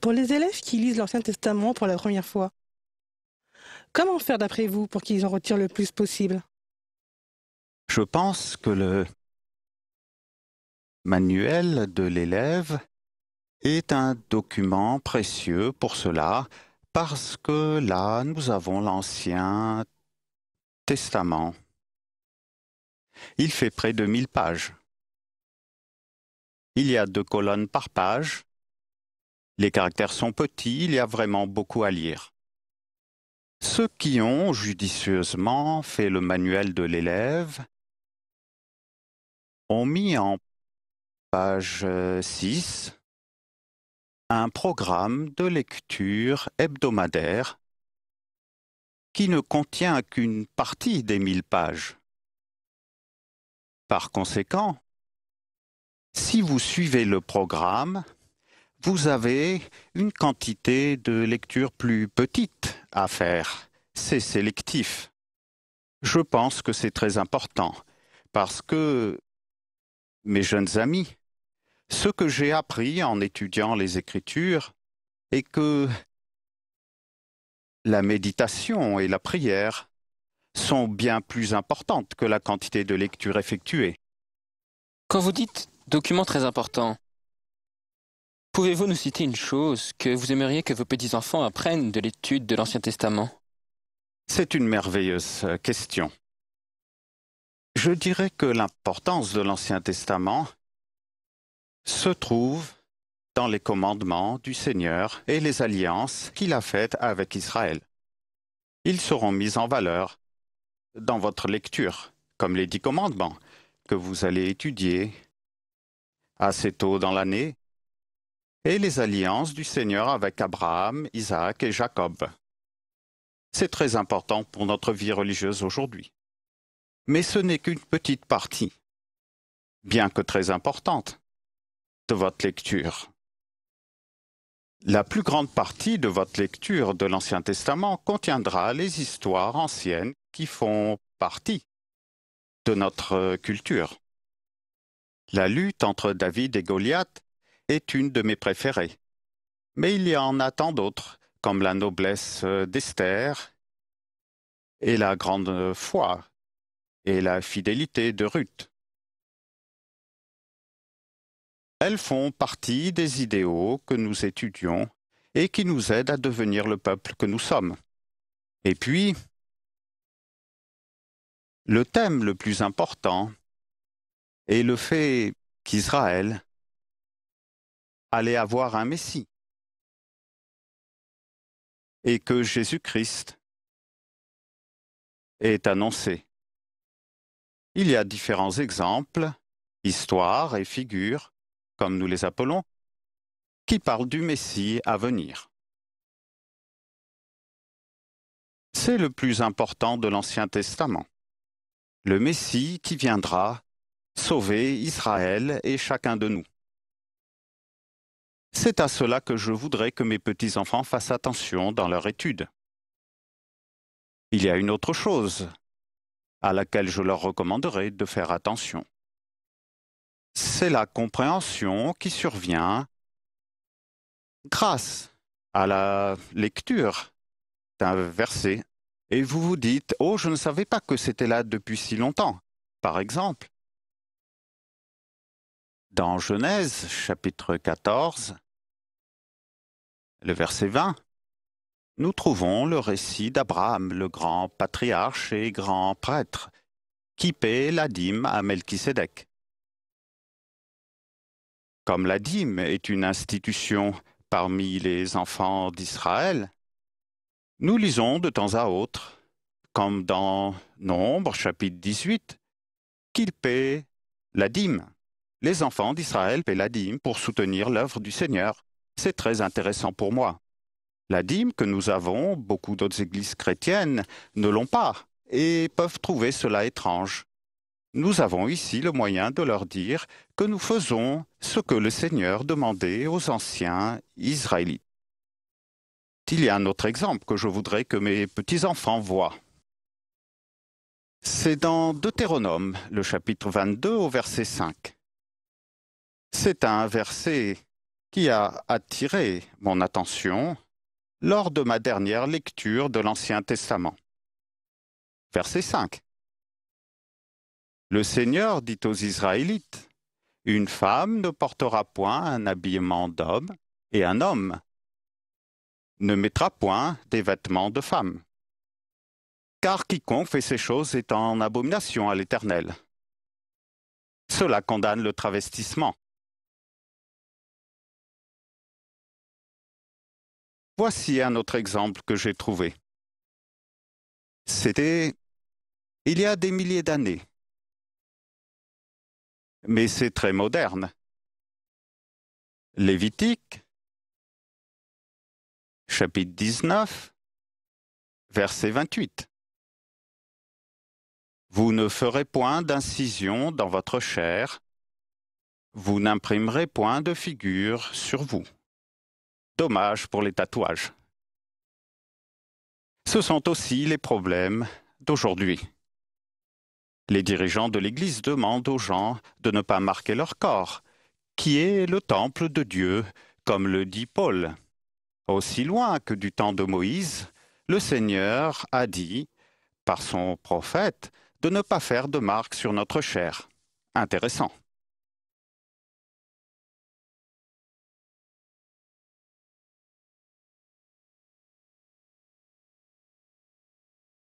Pour les élèves qui lisent l'Ancien Testament pour la première fois, comment faire d'après vous pour qu'ils en retirent le plus possible? Je pense que le manuel de l'élève est un document précieux pour cela parce que là, nous avons l'Ancien Testament. Il fait près de 1000 pages. Il y a 2 colonnes par page. Les caractères sont petits, il y a vraiment beaucoup à lire. Ceux qui ont judicieusement fait le manuel de l'élève ont mis en page 6 un programme de lecture hebdomadaire qui ne contient qu'une partie des 1000 pages. Par conséquent, si vous suivez le programme, vous avez une quantité de lecture plus petite à faire. C'est sélectif. Je pense que c'est très important parce que, mes jeunes amis, ce que j'ai appris en étudiant les Écritures est que la méditation et la prière sont bien plus importantes que la quantité de lecture effectuée. Quand vous dites document très important, pouvez-vous nous citer une chose que vous aimeriez que vos petits-enfants apprennent de l'étude de l'Ancien Testament? C'est une merveilleuse question. Je dirais que l'importance de l'Ancien Testament se trouve dans les commandements du Seigneur et les alliances qu'il a faites avec Israël. Ils seront mis en valeur dans votre lecture, comme les 10 commandements que vous allez étudier assez tôt dans l'année, et les alliances du Seigneur avec Abraham, Isaac et Jacob. C'est très important pour notre vie religieuse aujourd'hui. Mais ce n'est qu'une petite partie, bien que très importante, de votre lecture. La plus grande partie de votre lecture de l'Ancien Testament contiendra les histoires anciennes qui font partie de notre culture. La lutte entre David et Goliath est une de mes préférées. Mais il y en a tant d'autres, comme la noblesse d'Esther et la grande foi et la fidélité de Ruth. Elles font partie des idéaux que nous étudions et qui nous aident à devenir le peuple que nous sommes. Et puis, le thème le plus important est le fait qu'Israël allait avoir un Messie et que Jésus-Christ est annoncé. Il y a différents exemples, histoires et figures, comme nous les appelons, qui parlent du Messie à venir. C'est le plus important de l'Ancien Testament. Le Messie qui viendra sauver Israël et chacun de nous. C'est à cela que je voudrais que mes petits-enfants fassent attention dans leur étude. Il y a une autre chose à laquelle je leur recommanderais de faire attention. C'est la compréhension qui survient grâce à la lecture d'un verset. Et vous vous dites, oh, je ne savais pas que c'était là depuis si longtemps. Par exemple, dans Genèse, chapitre 14, le verset 20, nous trouvons le récit d'Abraham, le grand patriarche et grand prêtre, qui paie la dîme à Melchisédek. Comme la dîme est une institution parmi les enfants d'Israël, nous lisons de temps à autre, comme dans Nombre, chapitre 18, qu'il paie la dîme. Les enfants d'Israël paient la dîme pour soutenir l'œuvre du Seigneur. C'est très intéressant pour moi. La dîme que nous avons, beaucoup d'autres églises chrétiennes ne l'ont pas et peuvent trouver cela étrange. Nous avons ici le moyen de leur dire que nous faisons ce que le Seigneur demandait aux anciens Israélites. Il y a un autre exemple que je voudrais que mes petits-enfants voient. C'est dans Deutéronome, le chapitre 22 au verset 5. C'est un verset qui a attiré mon attention lors de ma dernière lecture de l'Ancien Testament. Verset 5. Le Seigneur dit aux Israélites, « Une femme ne portera point un habillement d'homme, et un homme ne mettra point des vêtements de femme. Car quiconque fait ces choses est en abomination à l'Éternel. » Cela condamne le travestissement. Voici un autre exemple que j'ai trouvé. C'était il y a des milliers d'années. Mais c'est très moderne. Lévitique, chapitre 19, verset 28. Vous ne ferez point d'incision dans votre chair, vous n'imprimerez point de figure sur vous. Dommage pour les tatouages. Ce sont aussi les problèmes d'aujourd'hui. Les dirigeants de l'Église demandent aux gens de ne pas marquer leur corps, qui est le temple de Dieu, comme le dit Paul. Aussi loin que du temps de Moïse, le Seigneur a dit, par son prophète, de ne pas faire de marque sur notre chair. Intéressant.